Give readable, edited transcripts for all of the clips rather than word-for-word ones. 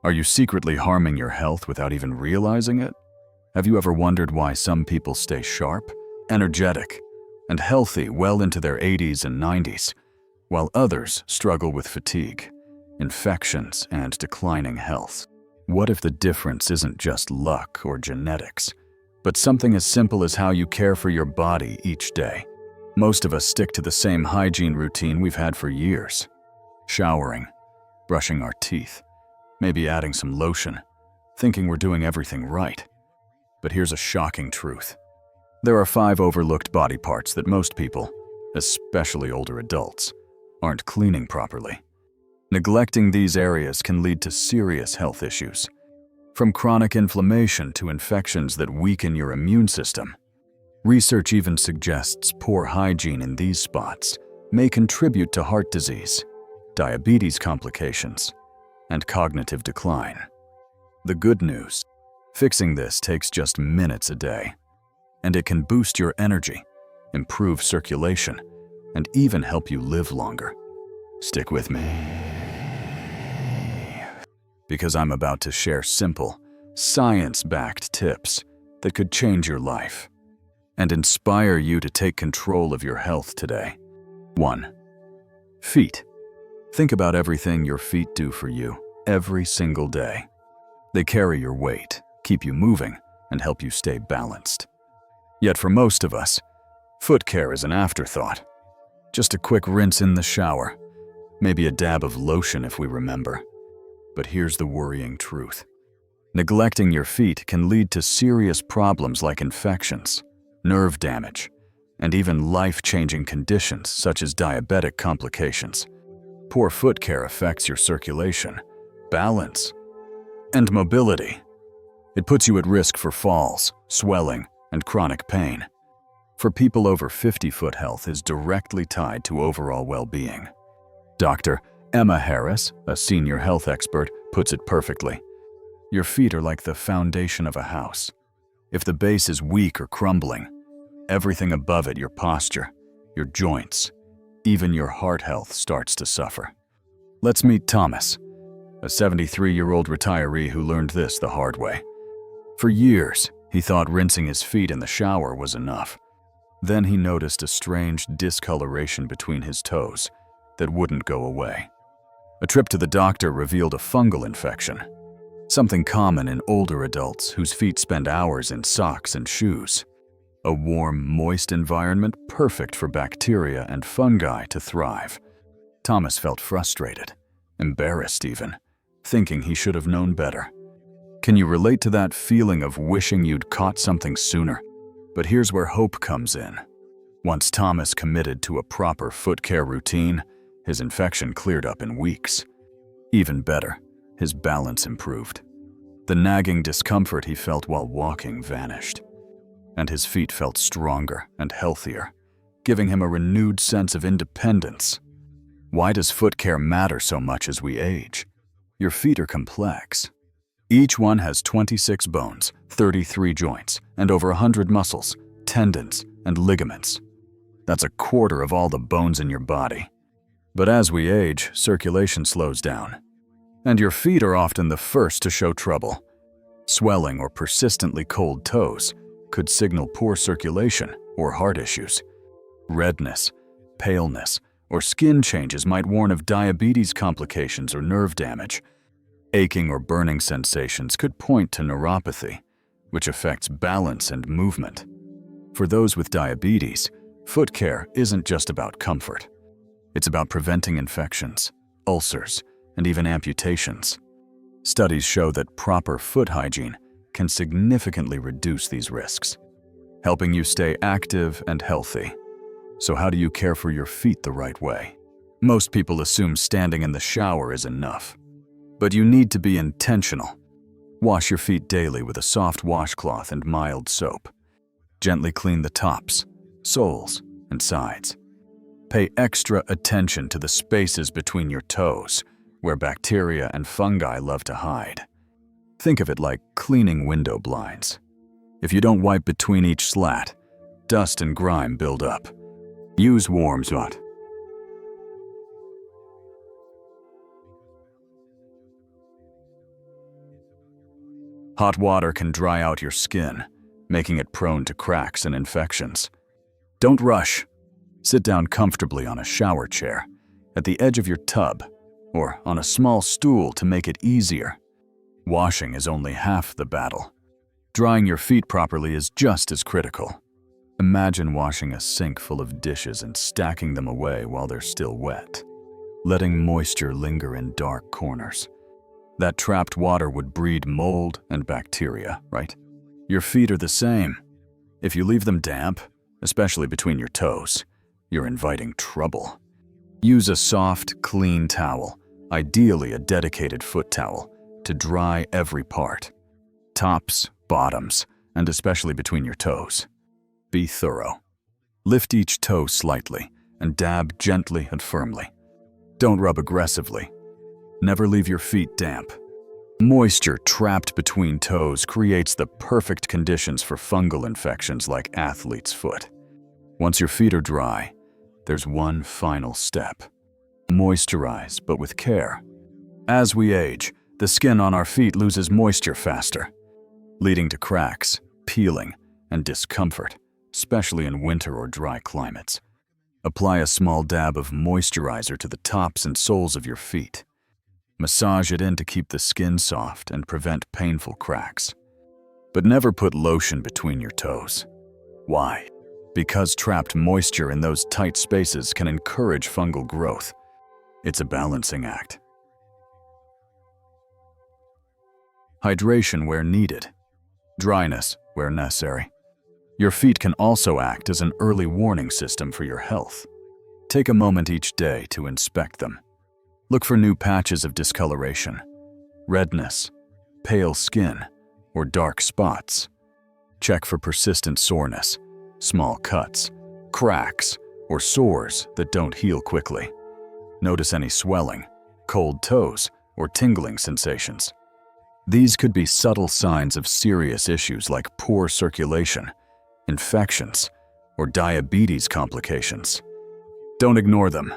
Are you secretly harming your health without even realizing it? Have you ever wondered why some people stay sharp, energetic, and healthy well into their 80s and 90s, while others struggle with fatigue, infections, and declining health? What if the difference isn't just luck or genetics, but something as simple as how you care for your body each day? Most of us stick to the same hygiene routine we've had for years. Showering, brushing our teeth, maybe adding some lotion, thinking we're doing everything right. But here's a shocking truth. There are 5 overlooked body parts that most people, especially older adults, aren't cleaning properly. Neglecting these areas can lead to serious health issues, from chronic inflammation to infections that weaken your immune system. Research even suggests poor hygiene in these spots may contribute to heart disease, diabetes complications, and cognitive decline. The good news: fixing this takes just minutes a day, and it can boost your energy, improve circulation, and even help you live longer. Stick with me, because I'm about to share simple, science-backed tips that could change your life and inspire you to take control of your health today. 1. Feet. Think about everything your feet do for you every single day. They carry your weight, keep you moving, and help you stay balanced. Yet for most of us, foot care is an afterthought. Just a quick rinse in the shower, maybe a dab of lotion if we remember. But here's the worrying truth. Neglecting your feet can lead to serious problems like infections, nerve damage, and even life-changing conditions such as diabetic complications. Poor foot care affects your circulation, balance, and mobility. It puts you at risk for falls, swelling, and chronic pain. For people over 50, foot health is directly tied to overall well-being. Dr. Emma Harris, a senior health expert, puts it perfectly. Your feet are like the foundation of a house. If the base is weak or crumbling, everything above it, your posture, your joints, even your heart health, starts to suffer. Let's meet Thomas, a 73-year-old retiree who learned this the hard way. For years, he thought rinsing his feet in the shower was enough. Then he noticed a strange discoloration between his toes that wouldn't go away. A trip to the doctor revealed a fungal infection, something common in older adults whose feet spend hours in socks and shoes. A warm, moist environment perfect for bacteria and fungi to thrive. Thomas felt frustrated, embarrassed even, thinking he should have known better. Can you relate to that feeling of wishing you'd caught something sooner? But here's where hope comes in. Once Thomas committed to a proper foot care routine, his infection cleared up in weeks. Even better, his balance improved. The nagging discomfort he felt while walking vanished, and his feet felt stronger and healthier, giving him a renewed sense of independence. Why does foot care matter so much as we age? Your feet are complex. Each one has 26 bones, 33 joints, and over 100 muscles, tendons, and ligaments. That's a quarter of all the bones in your body. But as we age, circulation slows down, and your feet are often the first to show trouble. Swelling or persistently cold toes could signal poor circulation or heart issues. Redness, paleness, or skin changes might warn of diabetes complications or nerve damage. Aching or burning sensations could point to neuropathy, which affects balance and movement. For those with diabetes, foot care isn't just about comfort. It's about preventing infections, ulcers, and even amputations. Studies show that proper foot hygiene can significantly reduce these risks, helping you stay active and healthy. So how do you care for your feet the right way? Most people assume standing in the shower is enough, but you need to be intentional. Wash your feet daily with a soft washcloth and mild soap. Gently clean the tops, soles, and sides. Pay extra attention to the spaces between your toes, where bacteria and fungi love to hide. Think of it like cleaning window blinds. If you don't wipe between each slat, dust and grime build up. Use warm water. Hot water can dry out your skin, making it prone to cracks and infections. Don't rush. Sit down comfortably on a shower chair, at the edge of your tub, or on a small stool to make it easier. Washing is only half the battle. Drying your feet properly is just as critical. Imagine washing a sink full of dishes and stacking them away while they're still wet, letting moisture linger in dark corners. That trapped water would breed mold and bacteria, right? Your feet are the same. If you leave them damp, especially between your toes, you're inviting trouble. Use a soft, clean towel, ideally a dedicated foot towel, to dry every part. Tops, bottoms, and especially between your toes. Be thorough. Lift each toe slightly and dab gently and firmly. Don't rub aggressively. Never leave your feet damp. Moisture trapped between toes creates the perfect conditions for fungal infections like athlete's foot. Once your feet are dry, there's one final step. Moisturize, but with care. As we age, the skin on our feet loses moisture faster, leading to cracks, peeling, and discomfort, especially in winter or dry climates. Apply a small dab of moisturizer to the tops and soles of your feet. Massage it in to keep the skin soft and prevent painful cracks. But never put lotion between your toes. Why? Because trapped moisture in those tight spaces can encourage fungal growth. It's a balancing act. Hydration where needed. Dryness where necessary. Your feet can also act as an early warning system for your health. Take a moment each day to inspect them. Look for new patches of discoloration, redness, pale skin, or dark spots. Check for persistent soreness, small cuts, cracks, or sores that don't heal quickly. Notice any swelling, cold toes, or tingling sensations. These could be subtle signs of serious issues like poor circulation, infections, or diabetes complications. Don't ignore them.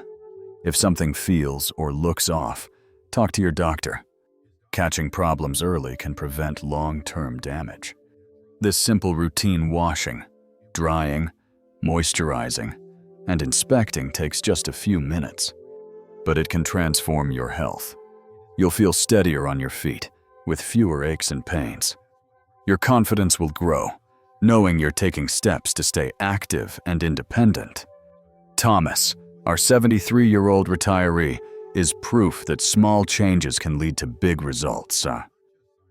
If something feels or looks off, talk to your doctor. Catching problems early can prevent long-term damage. This simple routine washing, drying, moisturizing, and inspecting takes just a few minutes, but it can transform your health. You'll feel steadier on your feet, with fewer aches and pains. Your confidence will grow, knowing you're taking steps to stay active and independent. Thomas, our 73-year-old retiree, is proof that small changes can lead to big results.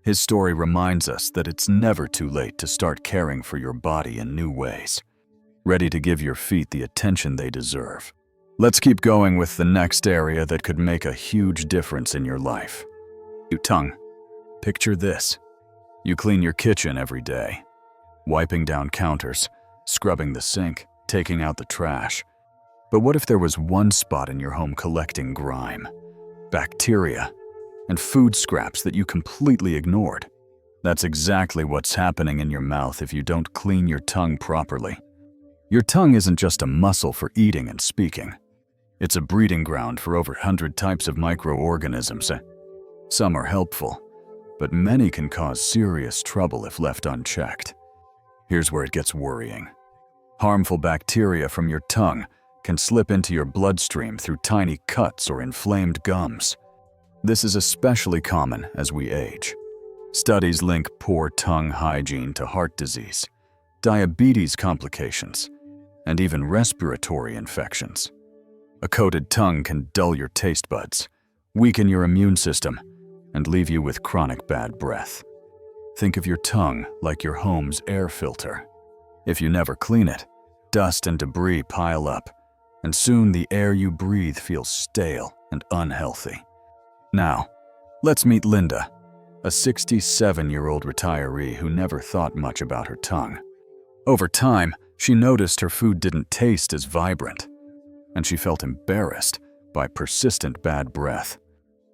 His story reminds us that it's never too late to start caring for your body in new ways, ready to give your feet the attention they deserve. Let's keep going with the next area that could make a huge difference in your life. Your tongue. Picture this. You clean your kitchen every day, wiping down counters, scrubbing the sink, taking out the trash. But what if there was one spot in your home collecting grime, bacteria, and food scraps that you completely ignored? That's exactly what's happening in your mouth if you don't clean your tongue properly. Your tongue isn't just a muscle for eating and speaking. It's a breeding ground for over 100 types of microorganisms. Some are helpful, but many can cause serious trouble if left unchecked. Here's where it gets worrying. Harmful bacteria from your tongue can slip into your bloodstream through tiny cuts or inflamed gums. This is especially common as we age. Studies link poor tongue hygiene to heart disease, diabetes complications, and even respiratory infections. A coated tongue can dull your taste buds, weaken your immune system, and leave you with chronic bad breath. Think of your tongue like your home's air filter. If you never clean it, dust and debris pile up, and soon the air you breathe feels stale and unhealthy. Now, let's meet Linda, a 67-year-old retiree who never thought much about her tongue. Over time, she noticed her food didn't taste as vibrant, and she felt embarrassed by persistent bad breath.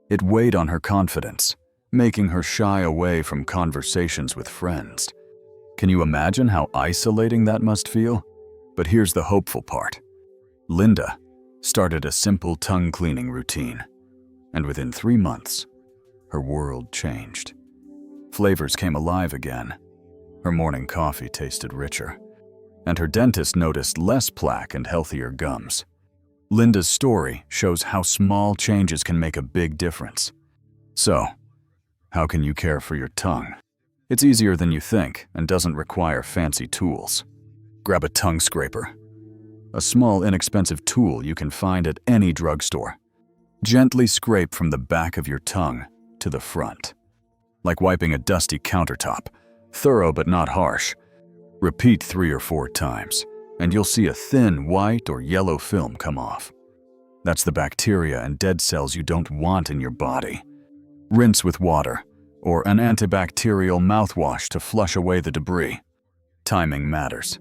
It weighed on her confidence, making her shy away from conversations with friends. Can you imagine how isolating that must feel? But here's the hopeful part. Linda started a simple tongue cleaning routine, and within 3 months, her world changed. Flavors came alive again. Her morning coffee tasted richer. And her dentist noticed less plaque and healthier gums. Linda's story shows how small changes can make a big difference. So, how can you care for your tongue? It's easier than you think and doesn't require fancy tools. Grab a tongue scraper. A small, inexpensive tool you can find at any drugstore. Gently scrape from the back of your tongue to the front. Like wiping a dusty countertop, thorough but not harsh. Repeat 3 or 4 times, and you'll see a thin white or yellow film come off. That's the bacteria and dead cells you don't want in your body. Rinse with water, or an antibacterial mouthwash to flush away the debris. Timing matters.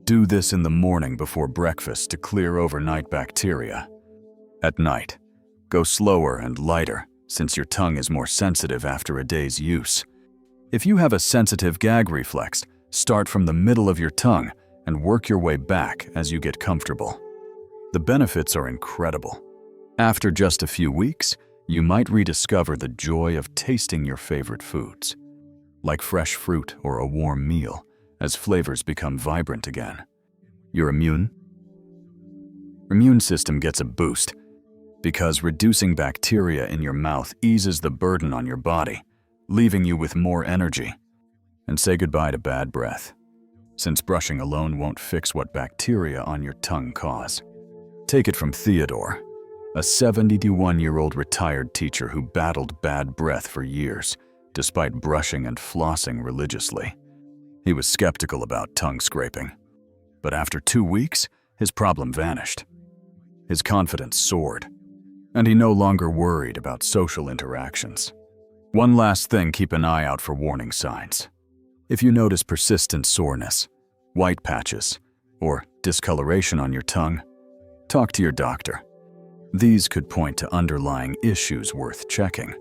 Do this in the morning before breakfast to clear overnight bacteria. At night, go slower and lighter, since your tongue is more sensitive after a day's use. If you have a sensitive gag reflex, start from the middle of your tongue and work your way back as you get comfortable. The benefits are incredible. After just a few weeks, you might rediscover the joy of tasting your favorite foods, like fresh fruit or a warm meal, as flavors become vibrant again. Your immune system gets a boost because reducing bacteria in your mouth eases the burden on your body, leaving you with more energy. And say goodbye to bad breath, since brushing alone won't fix what bacteria on your tongue cause. Take it from Theodore, a 71-year-old retired teacher who battled bad breath for years, despite brushing and flossing religiously. He was skeptical about tongue scraping, but after 2 weeks, his problem vanished. His confidence soared, and he no longer worried about social interactions. One last thing, keep an eye out for warning signs. If you notice persistent soreness, white patches, or discoloration on your tongue, talk to your doctor. These could point to underlying issues worth checking.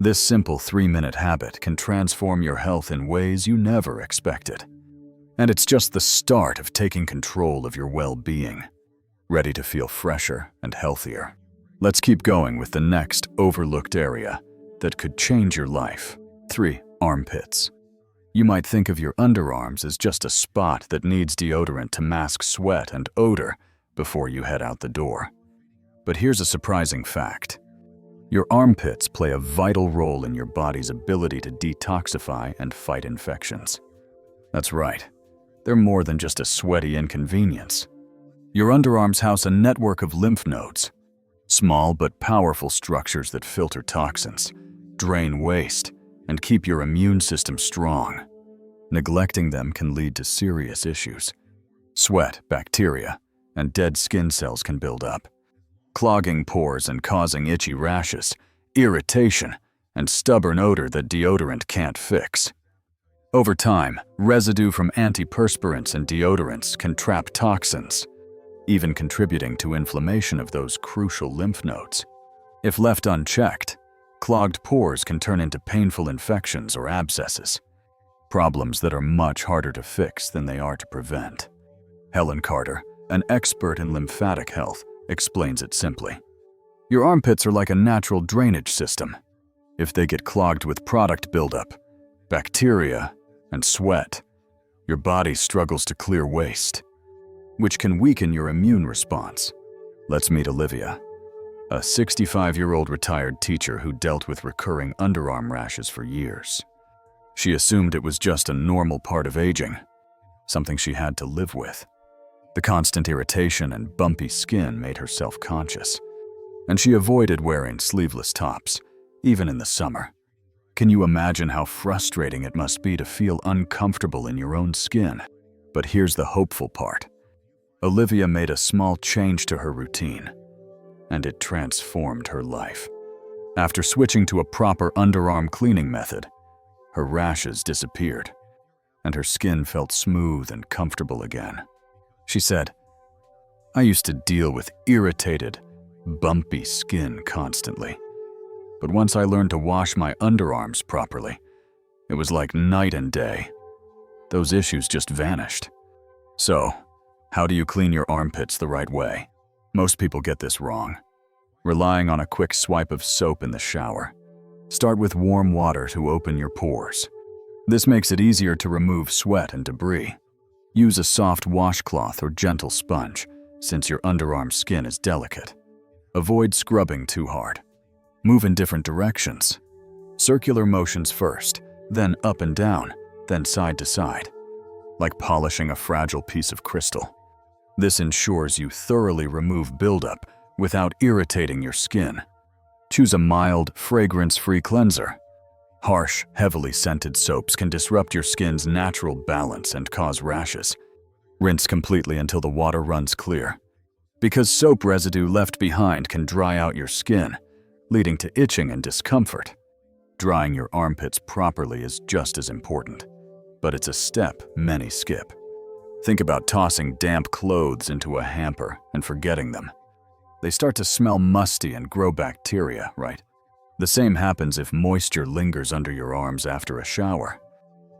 This simple 3-minute habit can transform your health in ways you never expected. And it's just the start of taking control of your well-being, ready to feel fresher and healthier. Let's keep going with the next overlooked area that could change your life. 3. Armpits. You might think of your underarms as just a spot that needs deodorant to mask sweat and odor before you head out the door. But here's a surprising fact. Your armpits play a vital role in your body's ability to detoxify and fight infections. That's right. They're more than just a sweaty inconvenience. Your underarms house a network of lymph nodes, small but powerful structures that filter toxins, drain waste, and keep your immune system strong. Neglecting them can lead to serious issues. Sweat, bacteria, and dead skin cells can build up, clogging pores and causing itchy rashes, irritation, and stubborn odor that deodorant can't fix. Over time, residue from antiperspirants and deodorants can trap toxins, even contributing to inflammation of those crucial lymph nodes. If left unchecked, clogged pores can turn into painful infections or abscesses, problems that are much harder to fix than they are to prevent. Helen Carter, an expert in lymphatic health, explains it simply. Your armpits are like a natural drainage system. If they get clogged with product buildup, bacteria, and sweat, your body struggles to clear waste, which can weaken your immune response. Let's meet Olivia, a 65-year-old retired teacher who dealt with recurring underarm rashes for years. She assumed it was just a normal part of aging, something she had to live with. The constant irritation and bumpy skin made her self-conscious, and she avoided wearing sleeveless tops, even in the summer. Can you imagine how frustrating it must be to feel uncomfortable in your own skin? But here's the hopeful part. Olivia made a small change to her routine, and it transformed her life. After switching to a proper underarm cleaning method, her rashes disappeared, and her skin felt smooth and comfortable again. She said, "I used to deal with irritated, bumpy skin constantly, but once I learned to wash my underarms properly, it was like night and day. Those issues just vanished." So, how do you clean your armpits the right way? Most people get this wrong, relying on a quick swipe of soap in the shower. Start with warm water to open your pores. This makes it easier to remove sweat and debris. Use a soft washcloth or gentle sponge, since your underarm skin is delicate. Avoid scrubbing too hard. Move in different directions. Circular motions first, then up and down, then side to side, like polishing a fragile piece of crystal. This ensures you thoroughly remove buildup without irritating your skin. Choose a mild, fragrance-free cleanser. Harsh, heavily scented soaps can disrupt your skin's natural balance and cause rashes. Rinse completely until the water runs clear, because soap residue left behind can dry out your skin, leading to itching and discomfort. Drying your armpits properly is just as important, but it's a step many skip. Think about tossing damp clothes into a hamper and forgetting them. They start to smell musty and grow bacteria, right? The same happens if moisture lingers under your arms after a shower.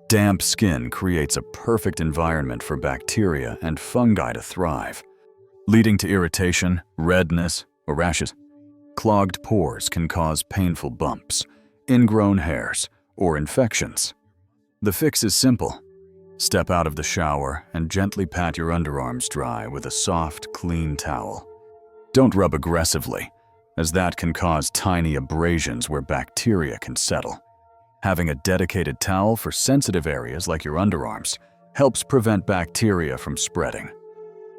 Damp skin creates a perfect environment for bacteria and fungi to thrive, leading to irritation, redness, or rashes. Clogged pores can cause painful bumps, ingrown hairs, or infections. The fix is simple. Step out of the shower and gently pat your underarms dry with a soft, clean towel. Don't rub aggressively, as that can cause tiny abrasions where bacteria can settle. Having a dedicated towel for sensitive areas like your underarms helps prevent bacteria from spreading.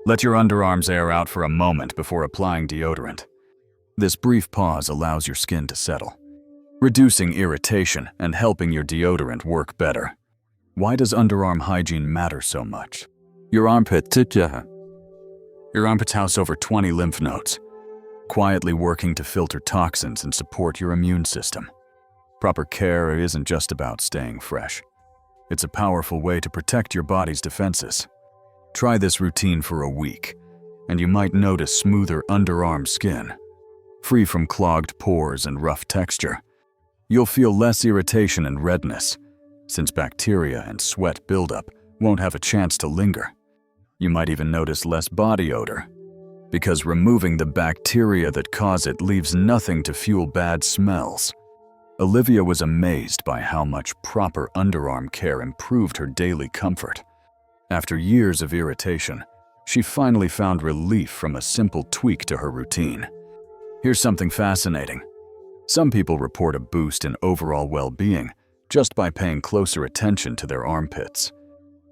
Let your underarms air out for a moment before applying deodorant. This brief pause allows your skin to settle, reducing irritation and helping your deodorant work better. Why does underarm hygiene matter so much? Your armpits house over 20 lymph nodes, quietly working to filter toxins and support your immune system. Proper care isn't just about staying fresh. It's a powerful way to protect your body's defenses. Try this routine for a week, and you might notice smoother underarm skin, free from clogged pores and rough texture. You'll feel less irritation and redness, since bacteria and sweat buildup won't have a chance to linger. You might even notice less body odor, because removing the bacteria that cause it leaves nothing to fuel bad smells. Olivia was amazed by how much proper underarm care improved her daily comfort. After years of irritation, she finally found relief from a simple tweak to her routine. Here's something fascinating. Some people report a boost in overall well-being just by paying closer attention to their armpits.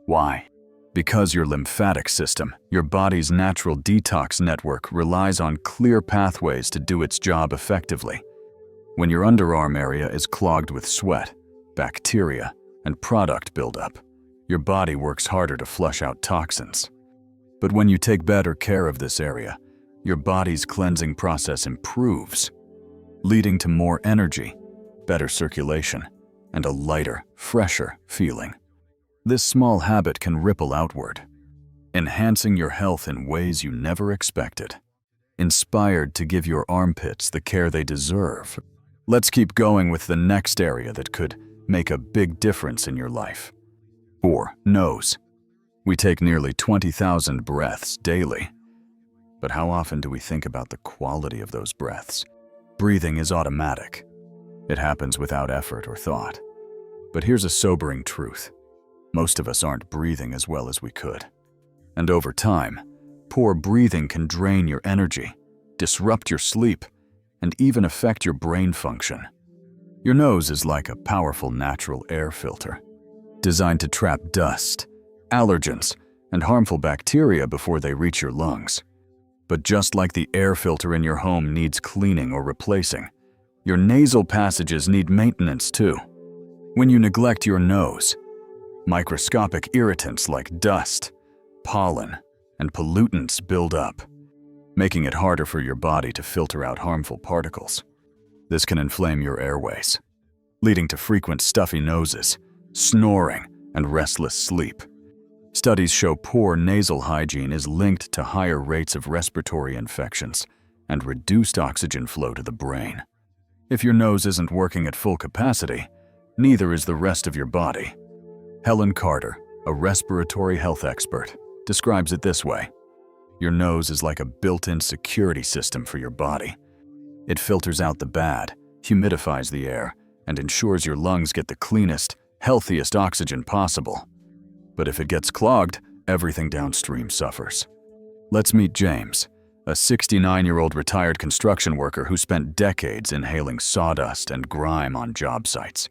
Why? Because your lymphatic system, your body's natural detox network, relies on clear pathways to do its job effectively. When your underarm area is clogged with sweat, bacteria, and product buildup, your body works harder to flush out toxins. But when you take better care of this area, your body's cleansing process improves, leading to more energy, better circulation, and a lighter, fresher feeling. This small habit can ripple outward, enhancing your health in ways you never expected. Inspired to give your armpits the care they deserve, let's keep going with the next area that could make a big difference in your life. 4. Nose. We take nearly 20,000 breaths daily. But how often do we think about the quality of those breaths? Breathing is automatic. It happens without effort or thought. But here's a sobering truth. Most of us aren't breathing as well as we could. And over time, poor breathing can drain your energy, disrupt your sleep, and even affect your brain function. Your nose is like a powerful natural air filter, designed to trap dust, allergens, and harmful bacteria before they reach your lungs. But just like the air filter in your home needs cleaning or replacing, your nasal passages need maintenance too. When you neglect your nose, microscopic irritants like dust, pollen, and pollutants build up, making it harder for your body to filter out harmful particles. This can inflame your airways, leading to frequent stuffy noses, snoring, and restless sleep. Studies show poor nasal hygiene is linked to higher rates of respiratory infections and reduced oxygen flow to the brain. If your nose isn't working at full capacity, neither is the rest of your body. Helen Carter, a respiratory health expert, describes it this way. Your nose is like a built-in security system for your body. It filters out the bad, humidifies the air, and ensures your lungs get the cleanest, healthiest oxygen possible. But if it gets clogged, everything downstream suffers. Let's meet James, a 69-year-old retired construction worker who spent decades inhaling sawdust and grime on job sites.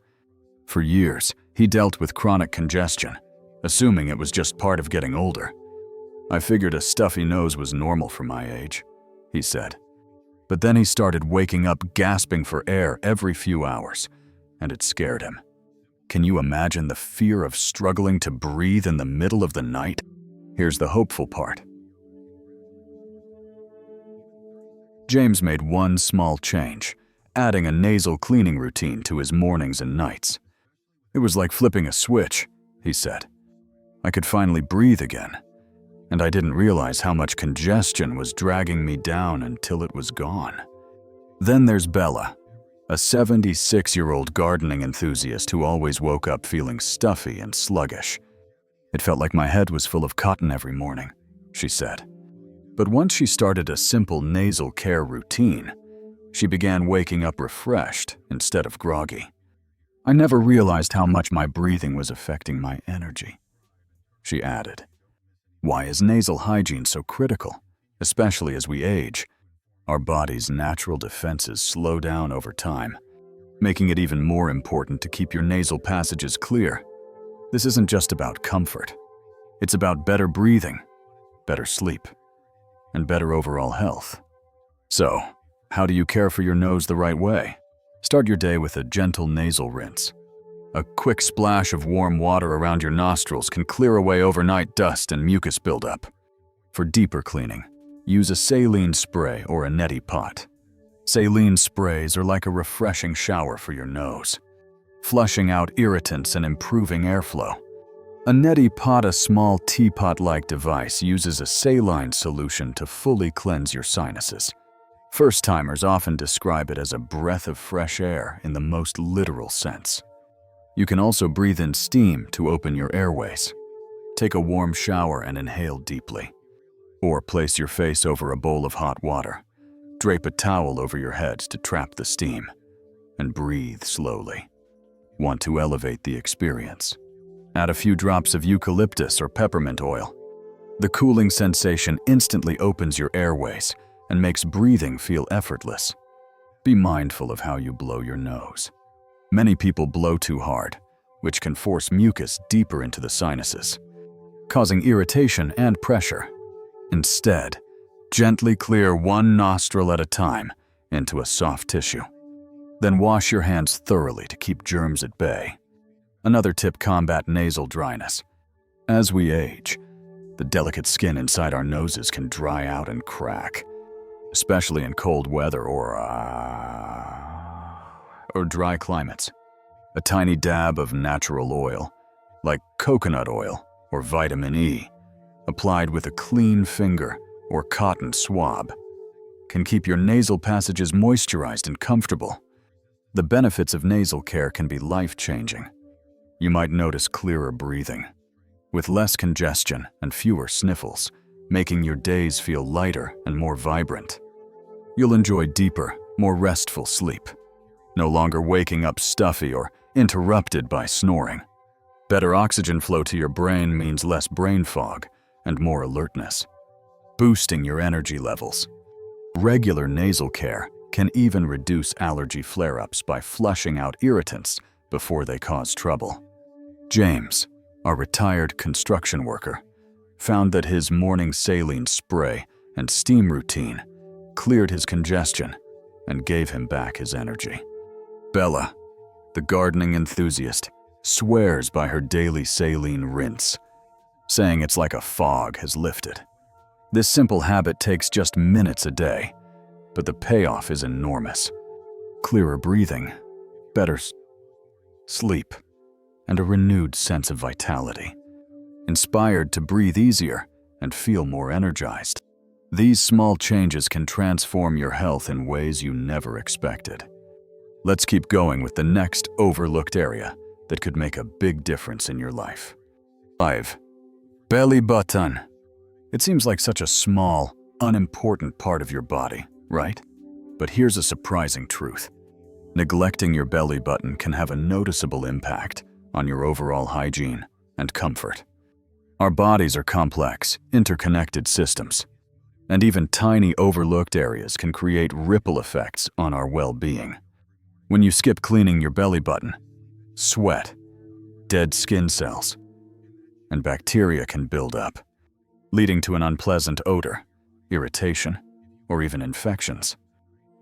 For years, he dealt with chronic congestion, assuming it was just part of getting older. "I figured a stuffy nose was normal for my age," he said. But then he started waking up gasping for air every few hours, and it scared him. Can you imagine the fear of struggling to breathe in the middle of the night? Here's the hopeful part. James made one small change, adding a nasal cleaning routine to his mornings and nights. "It was like flipping a switch," he said. "I could finally breathe again, and I didn't realize how much congestion was dragging me down until it was gone." Then there's Bella, a 76-year-old gardening enthusiast who always woke up feeling stuffy and sluggish. "It felt like my head was full of cotton every morning," she said. But once she started a simple nasal care routine, she began waking up refreshed instead of groggy. "I never realized how much my breathing was affecting my energy," she added. Why is nasal hygiene so critical, especially as we age? Our body's natural defenses slow down over time, making it even more important to keep your nasal passages clear. This isn't just about comfort. It's about better breathing, better sleep, and better overall health. So, how do you care for your nose the right way? Start your day with a gentle nasal rinse. A quick splash of warm water around your nostrils can clear away overnight dust and mucus buildup. For deeper cleaning, use a saline spray or a neti pot. Saline sprays are like a refreshing shower for your nose, flushing out irritants and improving airflow. A neti pot, a small teapot-like device, uses a saline solution to fully cleanse your sinuses. First-timers often describe it as a breath of fresh air in the most literal sense. You can also breathe in steam to open your airways. Take a warm shower and inhale deeply. Or place your face over a bowl of hot water. Drape a towel over your head to trap the steam. And breathe slowly. Want to elevate the experience? Add a few drops of eucalyptus or peppermint oil. The cooling sensation instantly opens your airways and makes breathing feel effortless. Be mindful of how you blow your nose. Many people blow too hard, which can force mucus deeper into the sinuses, causing irritation and pressure. Instead, gently clear one nostril at a time into a soft tissue. Then wash your hands thoroughly to keep germs at bay. Another tip: combat nasal dryness. As we age, the delicate skin inside our noses can dry out and crack, especially in cold weather or dry climates. A tiny dab of natural oil, like coconut oil or vitamin E, applied with a clean finger or cotton swab, can keep your nasal passages moisturized and comfortable. The benefits of nasal care can be life-changing. You might notice clearer breathing, with less congestion and fewer sniffles, making your days feel lighter and more vibrant. You'll enjoy deeper, more restful sleep, no longer waking up stuffy or interrupted by snoring. Better oxygen flow to your brain means less brain fog and more alertness, boosting your energy levels. Regular nasal care can even reduce allergy flare-ups by flushing out irritants before they cause trouble. James, a retired construction worker, found that his morning saline spray and steam routine cleared his congestion and gave him back his energy. Bella, the gardening enthusiast, swears by her daily saline rinse, saying it's like a fog has lifted. This simple habit takes just minutes a day, but the payoff is enormous. Clearer breathing, better sleep, and a renewed sense of vitality. Inspired to breathe easier and feel more energized. These small changes can transform your health in ways you never expected. Let's keep going with the next overlooked area that could make a big difference in your life. 5. Belly button. It seems like such a small, unimportant part of your body, right? But here's a surprising truth. Neglecting your belly button can have a noticeable impact on your overall hygiene and comfort. Our bodies are complex, interconnected systems, and even tiny overlooked areas can create ripple effects on our well-being. When you skip cleaning your belly button, sweat, dead skin cells, and bacteria can build up, leading to an unpleasant odor, irritation, or even infections.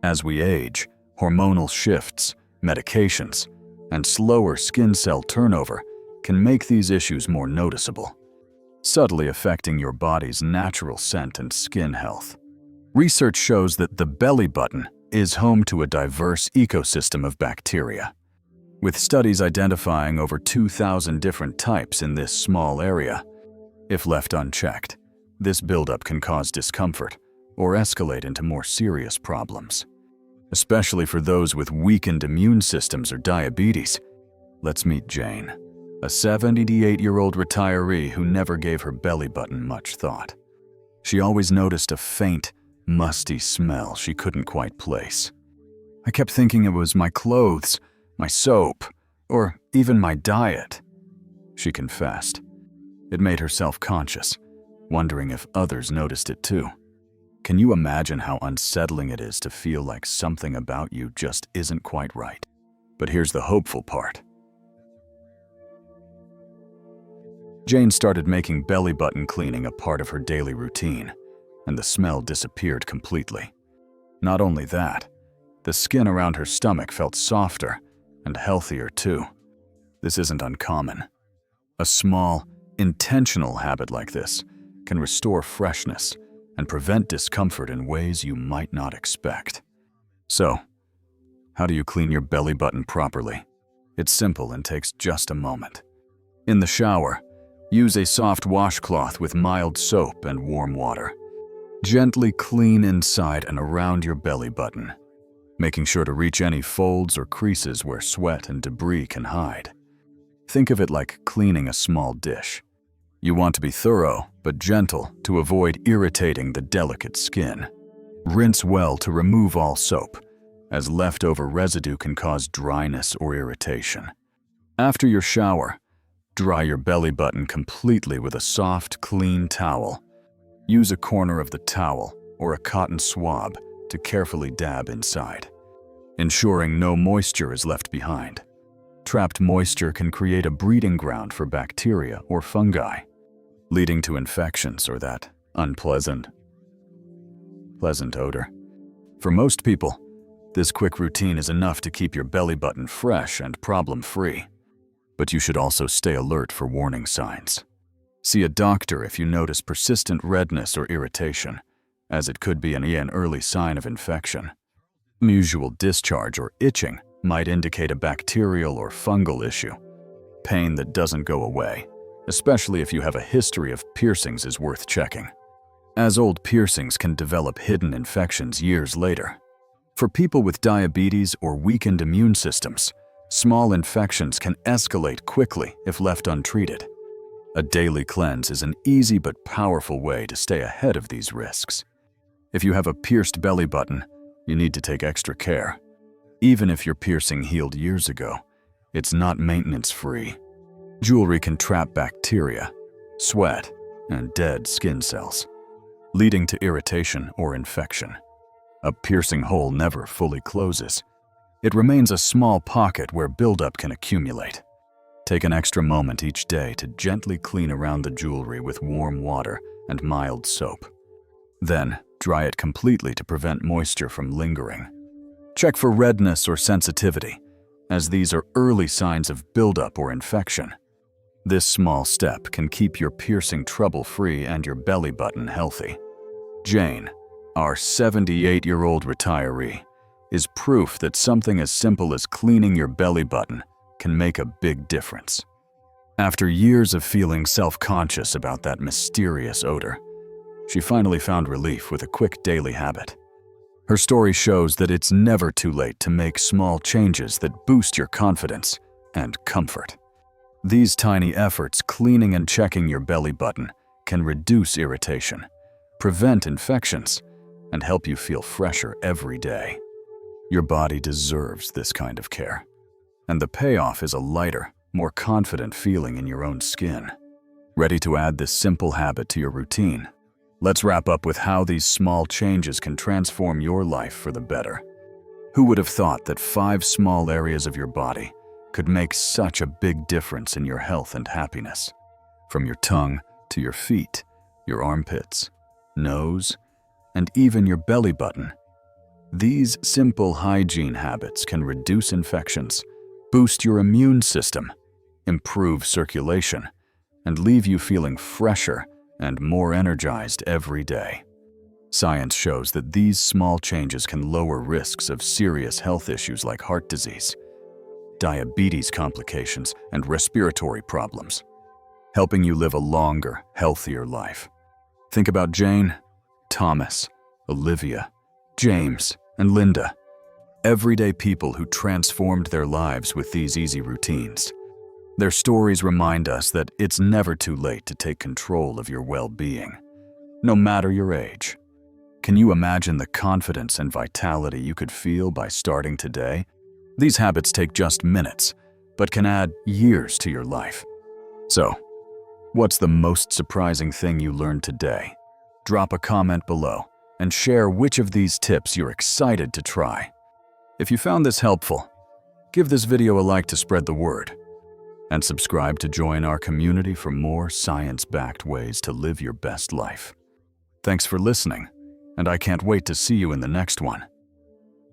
As we age, hormonal shifts, medications, and slower skin cell turnover can make these issues more noticeable, subtly affecting your body's natural scent and skin health. Research shows that the belly button is home to a diverse ecosystem of bacteria, with studies identifying over 2,000 different types in this small area. If left unchecked, this buildup can cause discomfort or escalate into more serious problems, especially for those with weakened immune systems or diabetes. Let's meet Jane, a 78-year-old retiree who never gave her belly button much thought. She always noticed a faint, musty smell she couldn't quite place. "I kept thinking it was my clothes, my soap, or even my diet," she confessed. It made her self-conscious, wondering if others noticed it too. Can you imagine how unsettling it is to feel like something about you just isn't quite right? But here's the hopeful part. Jane started making belly button cleaning a part of her daily routine, and the smell disappeared completely. Not only that, the skin around her stomach felt softer and healthier too. This isn't uncommon. A small, intentional habit like this can restore freshness and prevent discomfort in ways you might not expect. So, how do you clean your belly button properly? It's simple and takes just a moment. In the shower, use a soft washcloth with mild soap and warm water. Gently clean inside and around your belly button, making sure to reach any folds or creases where sweat and debris can hide. Think of it like cleaning a small dish. You want to be thorough but gentle to avoid irritating the delicate skin. Rinse well to remove all soap, as leftover residue can cause dryness or irritation. After your shower, dry your belly button completely with a soft, clean towel. Use a corner of the towel or a cotton swab to carefully dab inside, ensuring no moisture is left behind. Trapped moisture can create a breeding ground for bacteria or fungi, leading to infections or that unpleasant odor. For most people, this quick routine is enough to keep your belly button fresh and problem-free. But you should also stay alert for warning signs. See a doctor if you notice persistent redness or irritation, as it could be an early sign of infection. Unusual discharge or itching might indicate a bacterial or fungal issue. Pain that doesn't go away, especially if you have a history of piercings, is worth checking, as old piercings can develop hidden infections years later. For people with diabetes or weakened immune systems, small infections can escalate quickly if left untreated. A daily cleanse is an easy but powerful way to stay ahead of these risks. If you have a pierced belly button, you need to take extra care. Even if your piercing healed years ago, it's not maintenance-free. Jewelry can trap bacteria, sweat, and dead skin cells, leading to irritation or infection. A piercing hole never fully closes. It remains a small pocket where buildup can accumulate. Take an extra moment each day to gently clean around the jewelry with warm water and mild soap. Then, dry it completely to prevent moisture from lingering. Check for redness or sensitivity, as these are early signs of buildup or infection. This small step can keep your piercing trouble-free and your belly button healthy. Jane, our 78-year-old retiree, is proof that something as simple as cleaning your belly button can make a big difference. After years of feeling self-conscious about that mysterious odor, she finally found relief with a quick daily habit. Her story shows that it's never too late to make small changes that boost your confidence and comfort. These tiny efforts, cleaning and checking your belly button, can reduce irritation, prevent infections, and help you feel fresher every day. Your body deserves this kind of care. And the payoff is a lighter, more confident feeling in your own skin. Ready to add this simple habit to your routine? Let's wrap up with how these small changes can transform your life for the better. Who would have thought that 5 small areas of your body could make such a big difference in your health and happiness? From your tongue to your feet, your armpits, nose, and even your belly button. These simple hygiene habits can reduce infections, boost your immune system, improve circulation, and leave you feeling fresher and more energized every day. Science shows that these small changes can lower risks of serious health issues like heart disease, diabetes complications, and respiratory problems, helping you live a longer, healthier life. Think about Jane, Thomas, Olivia, James, and Linda. Everyday people who transformed their lives with these easy routines. Their stories remind us that it's never too late to take control of your well-being, no matter your age. Can you imagine the confidence and vitality you could feel by starting today? These habits take just minutes, but can add years to your life. So, what's the most surprising thing you learned today? Drop a comment below and share which of these tips you're excited to try. If you found this helpful, give this video a like to spread the word, and subscribe to join our community for more science-backed ways to live your best life. Thanks for listening, and I can't wait to see you in the next one.